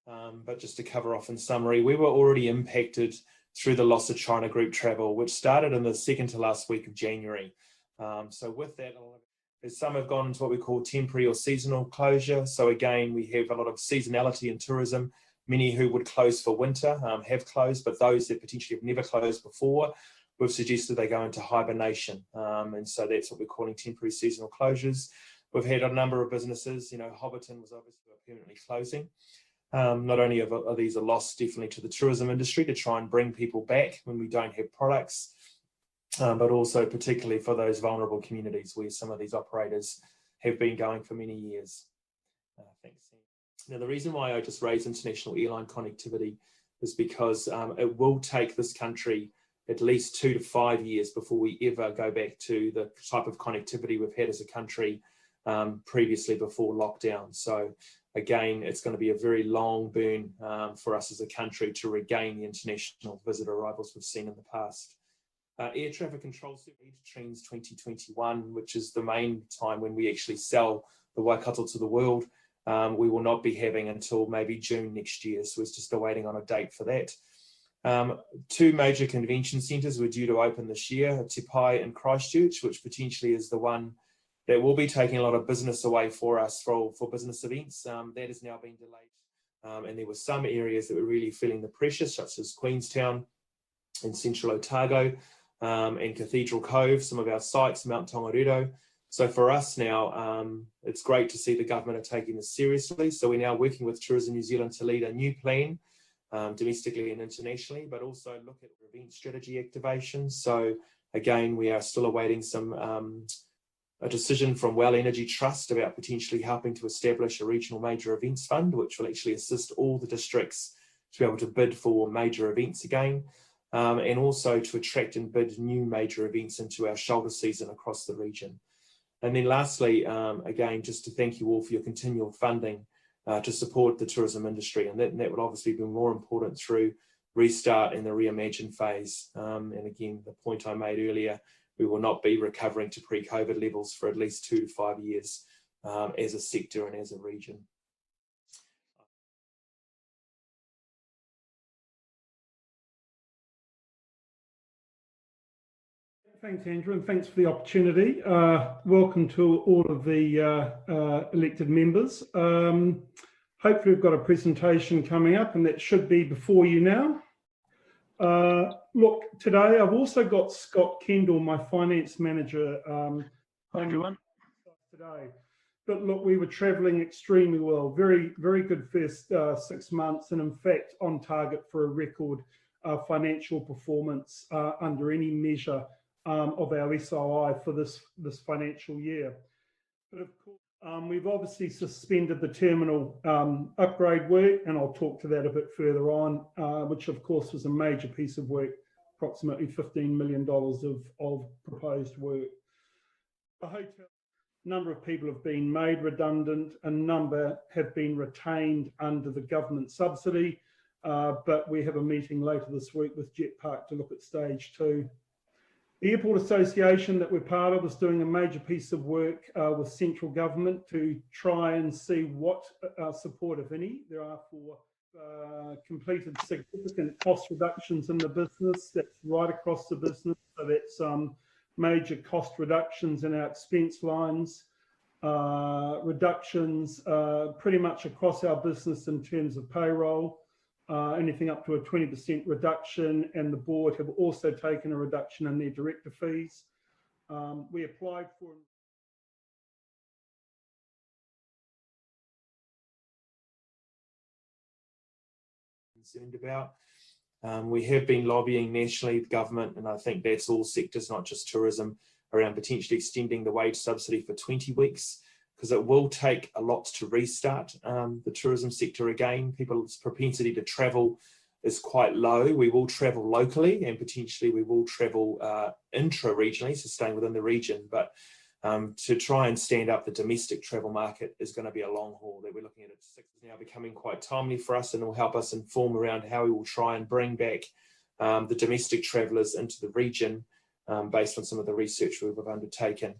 But just to cover off in summary, we were already impacted through the loss of China Group travel, which started in the second to last week of January. So with that, some have gone into what we call temporary or seasonal closure. So again, we have a lot of seasonality in tourism. Many who would close for winter have closed, but those that potentially have never closed before, we've suggested they go into hibernation. And so that's what we're calling temporary seasonal closures. We've had a number of businesses, Hobbiton was obviously permanently closing. Not only are these a loss definitely to the tourism industry to try and bring people back when we don't have products, but also particularly for those vulnerable communities where some of these operators have been going for many years. Thanks. Now, the reason why I just raised international airline connectivity is because it will take this country at least 2 to 5 years before we ever go back to the type of connectivity we've had as a country previously before lockdown. So again, it's going to be a very long burn for us as a country to regain the international visitor arrivals we've seen in the past. Air traffic control trends 2021, which is the main time when we actually sell the Waikato to the world, we will not be having until maybe June next year. So it's just awaiting on a date for that. 2 major convention centres were due to open this year, Te Pai and Christchurch, which potentially is the one that will be taking a lot of business away for us for business events. That has now been delayed. And there were some areas that were really feeling the pressure, such as Queenstown and Central Otago and Cathedral Cove, some of our sites, Mount Tongariro. So for us now, it's great to see the government are taking this seriously. So we're now working with Tourism New Zealand to lead a new plan, domestically and internationally, but also look at event strategy activation. So again, we are still awaiting a decision from Well Energy Trust about potentially helping to establish a regional major events fund, which will actually assist all the districts to be able to bid for major events again, and also to attract and bid new major events into our shoulder season across the region. And then lastly, again, just to thank you all for your continual funding to support the tourism industry. And that would obviously be more important through restart and the reimagine phase. And again, the point I made earlier, we will not be recovering to pre-COVID levels for at least 2 to 5 years as a sector and as a region. Thanks, Andrew, and thanks for the opportunity. Welcome to all of the elected members. Hopefully we've got a presentation coming up and that should be before you now. Look, today I've also got Scott Kendall, my finance manager. Hi, everyone. Today. But look, we were travelling extremely well. Very, very good first 6 months, and in fact on target for a record financial performance under any measure of our SOI for this financial year. But of course, we've obviously suspended the terminal upgrade work, and I'll talk to that a bit further on, which of course was a major piece of work, approximately $15 million of proposed work. The hotel, a number of people have been made redundant, a number have been retained under the government subsidy, but we have a meeting later this week with Jet Park to look at stage 2. The Airport Association that we're part of is doing a major piece of work with central government to try and see what support, if any, there are for completed significant cost reductions in the business. That's right across the business. So that's major cost reductions in our expense lines, reductions pretty much across our business in terms of payroll. Anything up to a 20% reduction, and the board have also taken a reduction in their director fees. We applied for concerned about. We have been lobbying nationally, the government, and I think that's all sectors, not just tourism, around potentially extending the wage subsidy for 20 weeks. Because it will take a lot to restart the tourism sector again. People's propensity to travel is quite low. We will travel locally, and potentially we will travel intra-regionally, so staying within the region. But to try and stand up the domestic travel market is going to be a long haul that we're looking at. It's now becoming quite timely for us, and will help us inform around how we will try and bring back the domestic travellers into the region based on some of the research we've undertaken.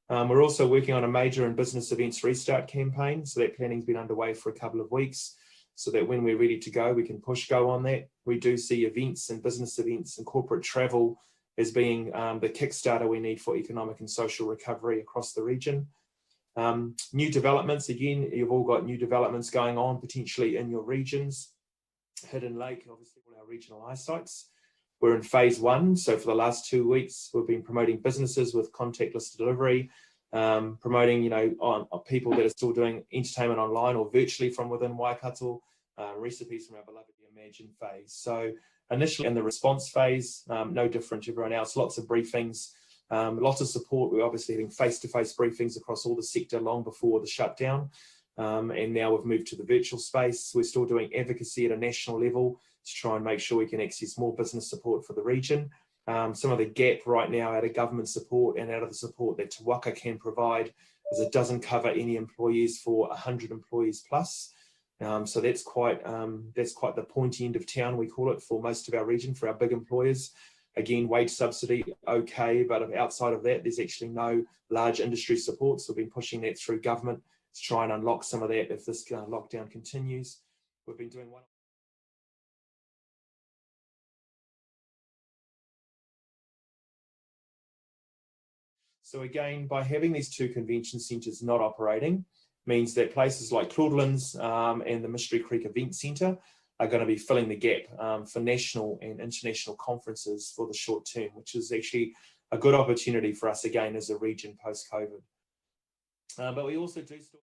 We're also working on a major and business events restart campaign. So that planning's been underway for a couple of weeks. so that when we're ready to go, we can push go on that. We do see events and business events and corporate travel as being the kickstarter we need for economic and social recovery across the region. New developments, again, you've all got new developments going on potentially in your regions. Hidden Lake, obviously all our regional eyesights. We're in phase 1, so for the last 2 weeks, we've been promoting businesses with contactless delivery, promoting, on people that are still doing entertainment online or virtually from within Waikato, recipes from our beloved Imagine phase. So initially in the response phase, no different to everyone else, lots of briefings, lots of support. We're obviously having face-to-face briefings across all the sector long before the shutdown. And now we've moved to the virtual space. We're still doing advocacy at a national level to try and make sure we can access more business support for the region. Some of the gap right now out of government support and out of the support that Te Waka can provide is it doesn't cover any employees for 100 employees plus. So that's quite the pointy end of town, we call it, for most of our region, for our big employers. Again, wage subsidy, okay, but outside of that, there's actually no large industry support. So we've been pushing that through government to try and unlock some of that if this lockdown continues. We've been doing one. So again, by having these 2 convention centres not operating, means that places like Claudelands and the Mystery Creek Event Centre are going to be filling the gap for national and international conferences for the short term, which is actually a good opportunity for us again as a region post-COVID. But we also do still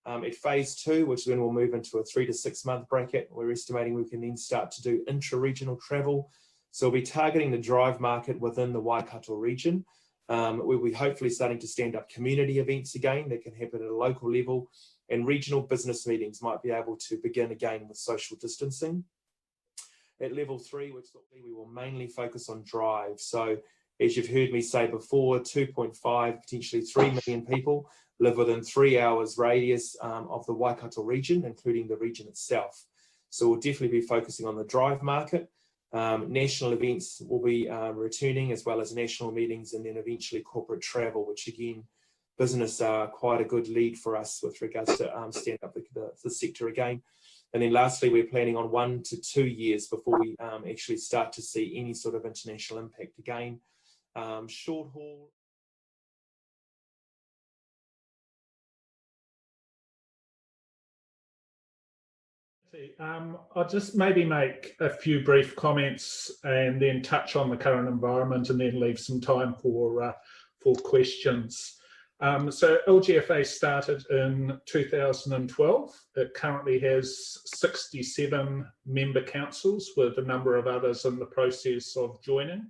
at phase 2, which then will move into a 3 to 6 month bracket. We're estimating we can then start to do intra-regional travel. So we'll be targeting the drive market within the Waikato region. We'll be hopefully starting to stand up community events again that can happen at a local level, and regional business meetings might be able to begin again with social distancing. At level 3, which we will mainly focus on drive. So as you've heard me say before, 2.5, potentially 3 million people live within 3 hours radius of the Waikato region, including the region itself. So we'll definitely be focusing on the drive market. National events will be returning, as well as national meetings, and then eventually corporate travel, which again, business are quite a good lead for us with regards to stand up the sector again. And then lastly, we're planning on 1 to 2 years before we actually start to see any sort of international impact again. Short haul. I'll just maybe make a few brief comments and then touch on the current environment, and then leave some time for questions. So LGFA started in 2012. It currently has 67 member councils, with a number of others in the process of joining.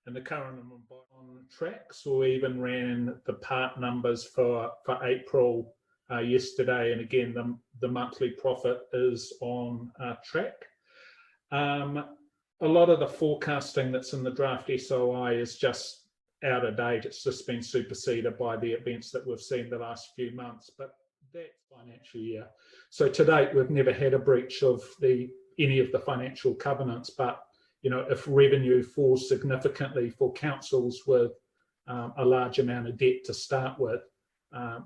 And the current on track, so we even ran the part numbers for April yesterday, and again the monthly profit is on track. A lot of the forecasting that's in the draft SOI is just out of date. It's just been superseded by the events that we've seen the last few months, but that financial year. So to date, we've never had a breach of any of the financial covenants, but if revenue falls significantly for councils with a large amount of debt to start with,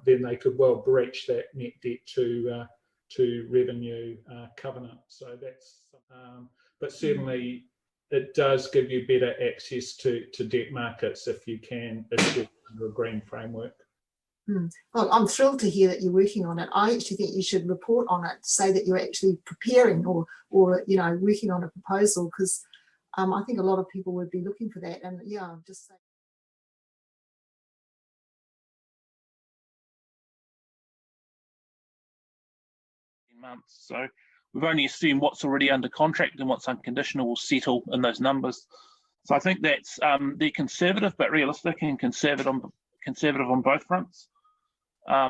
then they could well breach that net debt to revenue covenant. So that's, but certainly it does give you better access to debt markets if you can issue under a green framework. Well, I'm thrilled to hear that you're working on it. I actually think you should report on it, say that you're actually preparing or working on a proposal, because I think a lot of people would be looking for that. And yeah, I'm just saying. Months. So we've only assumed what's already under contract, and what's unconditional will settle in those numbers. So I think that's they're conservative but realistic, and conservative on both fronts.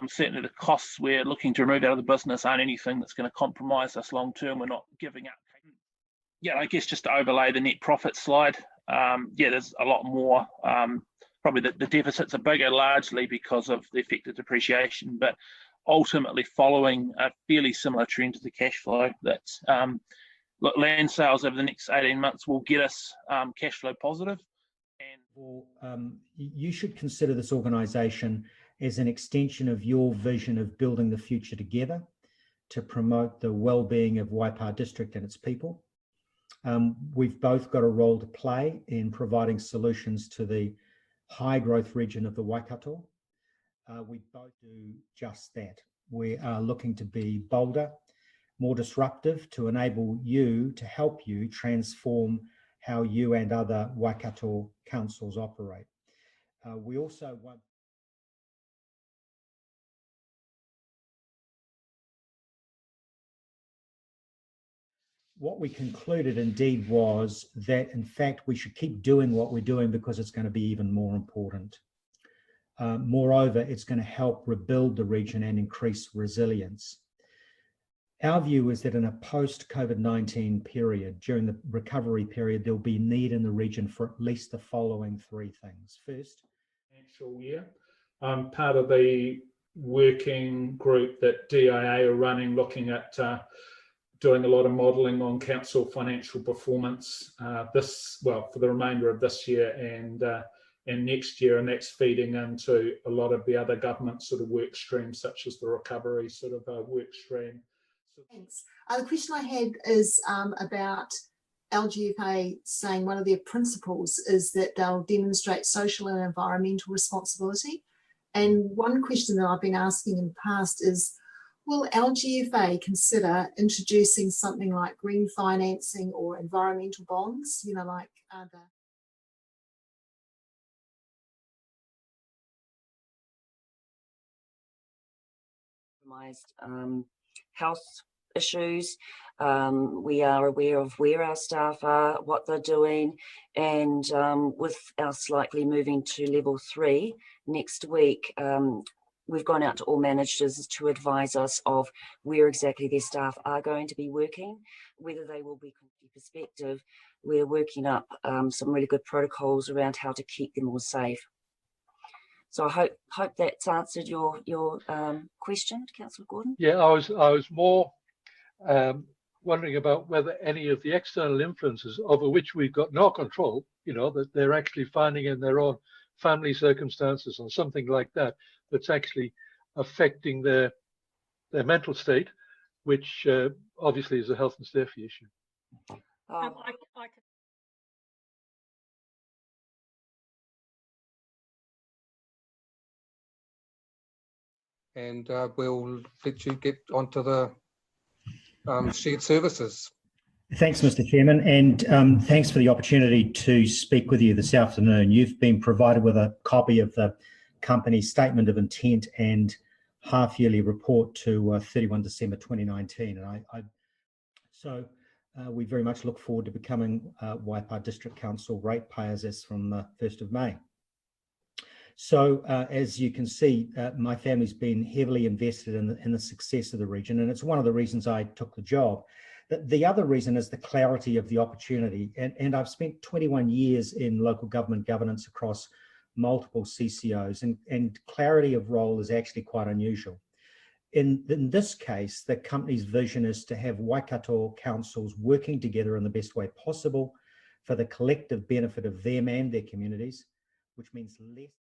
Certainly the costs we're looking to remove out of the business aren't anything that's going to compromise us long term. We're not giving up. Yeah, I guess just to overlay the net profit slide, yeah, there's a lot more. Probably the deficits are bigger largely because of the effect of depreciation, but ultimately following a fairly similar trend to the cash flow. That land sales over the next 18 months will get us cash flow positive, and Well, you should consider this organisation as an extension of your vision of building the future together to promote the well-being of Waipa District and its people. We've both got a role to play in providing solutions to the high growth region of the Waikato. We both do just that. We are looking to be bolder, more disruptive to enable you, to help you transform how you and other Waikato councils operate. We also want what we concluded indeed was that in fact we should keep doing what we're doing because it's going to be even more important. Moreover, it's going to help rebuild the region and increase resilience. Our view is that in a post-COVID-19 period, during the recovery period, there'll be need in the region for at least the following three things. First, financial year. I'm part of the working group that DIA are running, looking at doing a lot of modelling on council financial performance for the remainder of this year and next year, and that's feeding into a lot of the other government sort of work streams, such as the recovery sort of work stream. Thanks. The question I had is about LGFA saying one of their principles is that they'll demonstrate social and environmental responsibility. And one question that I've been asking in the past is, will LGFA consider introducing something like green financing or environmental bonds, you know, like the health issues. We are aware of where our staff are, what they're doing, and with us likely moving to level 3 next week, we've gone out to all managers to advise us of where exactly their staff are going to be working, whether they will be from perspective. We're working up some really good protocols around how to keep them all safe. So I hope that's answered your question, Councillor Gordon. Yeah, I was more wondering about whether any of the external influences over which we've got no control, you know, that they're actually finding in their own family circumstances or something like that, that's actually affecting their mental state, which obviously is a health and safety issue. And we'll let you get onto the shared services. Thanks, Mr. Chairman, and thanks for the opportunity to speak with you this afternoon. You've been provided with a copy of the company's statement of intent and half-yearly report to 31 December 2019. And we very much look forward to becoming Waipa District Council ratepayers as from the 1st of May. So as you can see, my family's been heavily invested in the success of the region, and it's one of the reasons I took the job. The other reason is the clarity of the opportunity, and I've spent 21 years in local government governance across multiple CCOs, and clarity of role is actually quite unusual. In this case, the company's vision is to have Waikato councils working together in the best way possible for the collective benefit of them and their communities, which means less